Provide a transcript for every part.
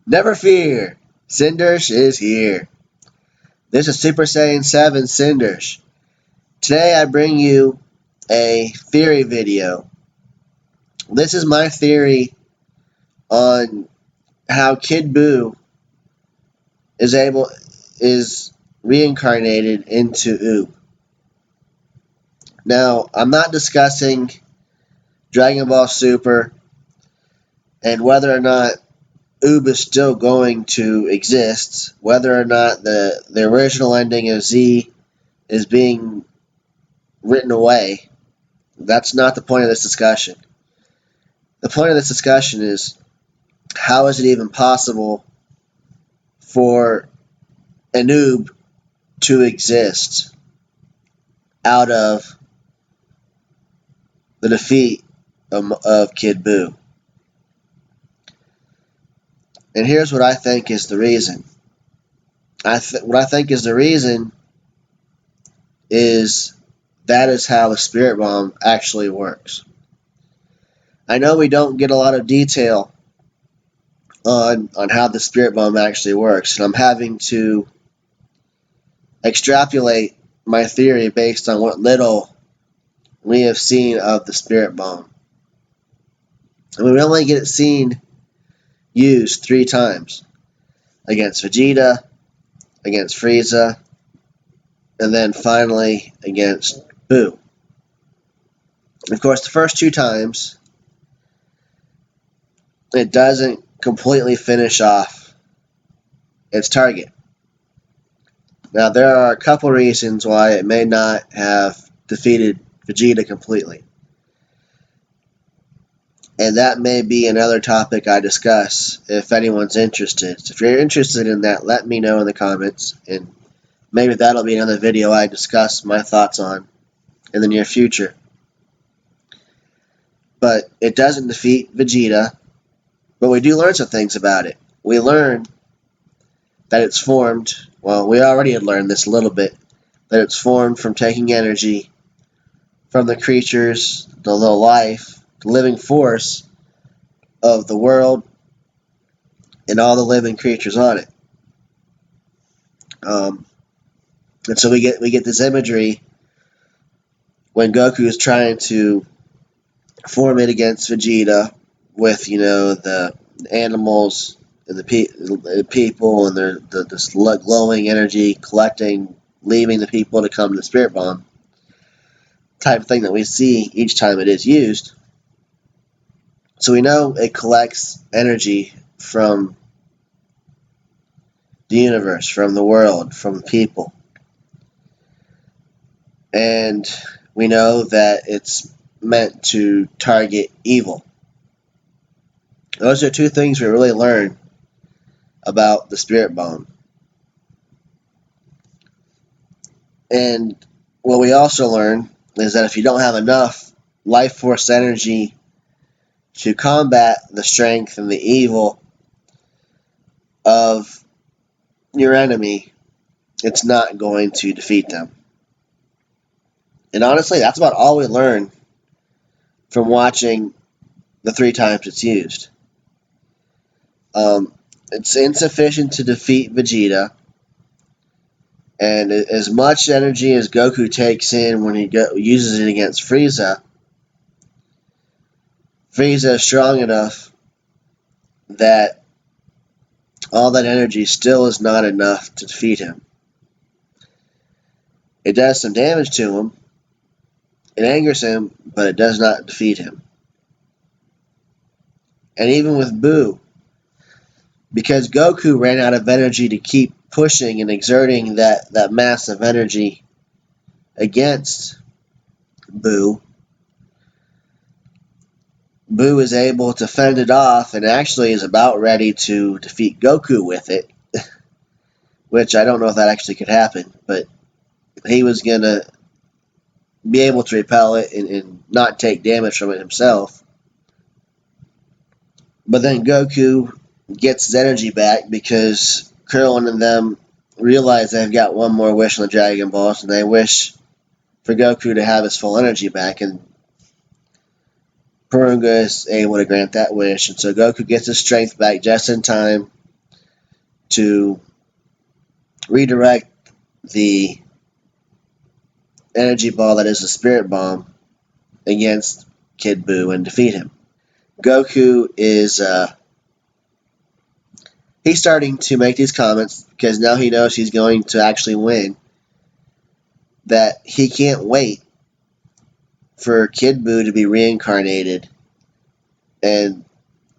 Never fear, Cinders is here. This is Super Saiyan 7 Cinders. Today I bring you a theory video. This is my theory on how Kid Buu is reincarnated into Oob. Now, I'm not discussing Dragon Ball Super and whether or not Oob is still going to exist, whether or not the original ending of Z is being written away. That's not the point of this discussion. The point of this discussion is, how is it even possible for a noob to exist out of the defeat of Kid Buu? And here's what I think is the reason. What I think is the reason is that is how the Spirit Bomb actually works. I know we don't get a lot of detail on how the Spirit Bomb actually works, and I'm having to extrapolate my theory based on what little we have seen of the Spirit Bomb. And we only get it seen used 3 times. Against Vegeta, against Frieza, and then finally against Buu. Of course, the first 2 times, it doesn't completely finish off its target. Now, there are a couple reasons why it may not have defeated Vegeta completely. And that may be another topic I discuss if anyone's interested. So if you're interested in that, let me know in the comments, and maybe that'll be another video I discuss my thoughts on in the near future. But it doesn't defeat Vegeta, but we do learn some things about it. We learn that it's formed, well, we already had learned this a little bit, that it's formed from taking energy from the creatures, the life, the living force of the world and all the living creatures on it. And so we get this imagery when Goku is trying to form it against Vegeta with, the animals and the people and this glowing energy collecting, leaving the people to come to the Spirit Bomb type of thing that we see each time it is used. So we know it collects energy from the universe, from the world, from people. And we know that it's meant to target evil. Those are 2 things we really learn about the Spirit Bomb. And what we also learn is that if you don't have enough life force energy to combat the strength and the evil of your enemy, it's not going to defeat them. And honestly, that's about all we learn from watching the 3 times it's used. It's insufficient to defeat Vegeta, and as much energy as Goku takes in when he uses it against Frieza, Frieza is strong enough that all that energy still is not enough to defeat him. It does some damage to him, it angers him, but it does not defeat him. And even with Buu, because Goku ran out of energy to keep pushing and exerting that massive energy against Buu, Buu is able to fend it off and actually is about ready to defeat Goku with it, which I don't know if that actually could happen, but he was going to be able to repel it and not take damage from it himself. But then Goku gets his energy back because Krillin and them realize they've got one more wish on the Dragon Balls, and they wish for Goku to have his full energy back, and Purunga is able to grant that wish, and so Goku gets his strength back just in time to redirect the energy ball that is the spirit bomb against Kid Buu and defeat him. Goku is he's starting to make these comments because now he knows he's going to actually win, that he can't wait for Kid Buu to be reincarnated, and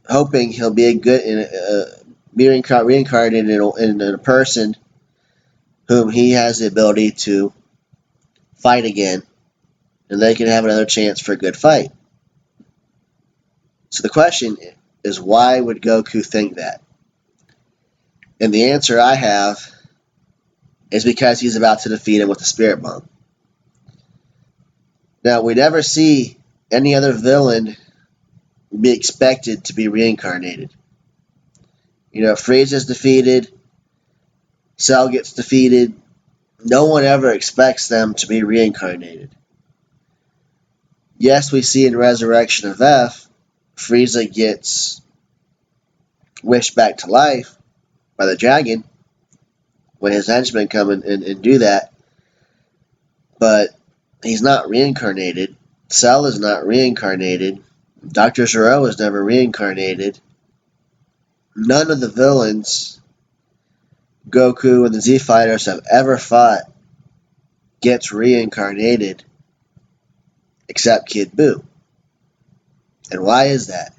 hoping he'll be reincarnated in a person whom he has the ability to fight again, and they can have another chance for a good fight. So the question is, why would Goku think that? And the answer I have is because he's about to defeat him with the Spirit Bomb. Now, we never see any other villain be expected to be reincarnated. Frieza's defeated, Cell gets defeated. No one ever expects them to be reincarnated. Yes, we see in Resurrection of F, Frieza gets wished back to life by the dragon when his henchmen come and do that. But he's not reincarnated. Cell is not reincarnated. Dr. Gero is never reincarnated. None of the villains Goku and the Z Fighters have ever fought gets reincarnated except Kid Buu. And why is that?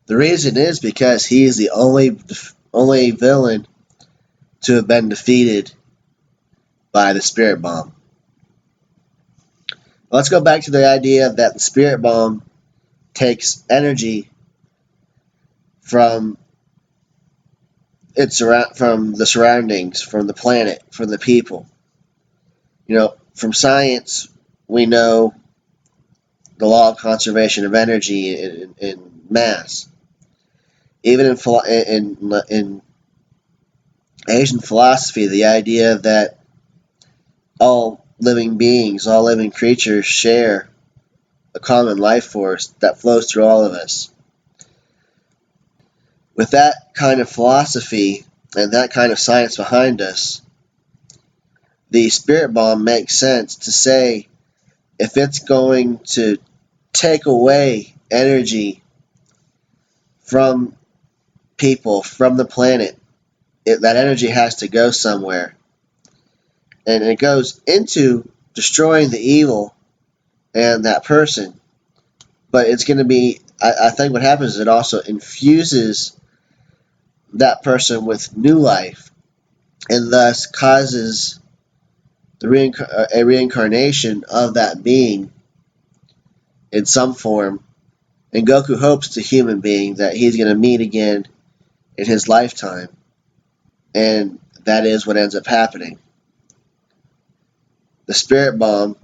The reason is because he is the only villain to have been defeated by the Spirit Bomb. Let's go back to the idea that the Spirit Bomb takes energy from the surroundings, from the planet, from the people. From science, we know the law of conservation of energy in mass. Even in Asian philosophy, the idea that all living beings, all living creatures share a common life force that flows through all of us. With that kind of philosophy and that kind of science behind us, the Spirit Bomb makes sense to say, if it's going to take away energy from people, from the planet, that energy has to go somewhere. And it goes into destroying the evil and that person. But it's going to be, I think what happens is it also infuses that person with new life, and thus causes a reincarnation of that being in some form. And Goku hopes it's a human being that he's going to meet again in his lifetime. And that is what ends up happening. The Spirit Bomb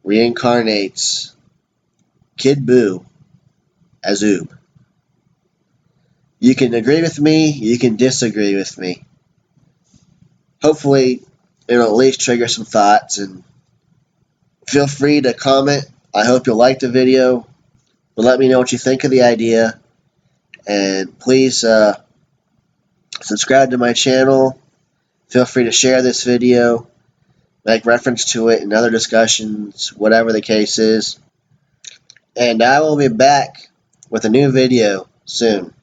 reincarnates Kid Buu as Oob. You can agree with me, you can disagree with me. Hopefully, it'll at least trigger some thoughts, and feel free to comment. I hope you'll like the video, but let me know what you think of the idea, and please subscribe to my channel. Feel free to share this video, make reference to it in other discussions, whatever the case is. And I will be back with a new video soon.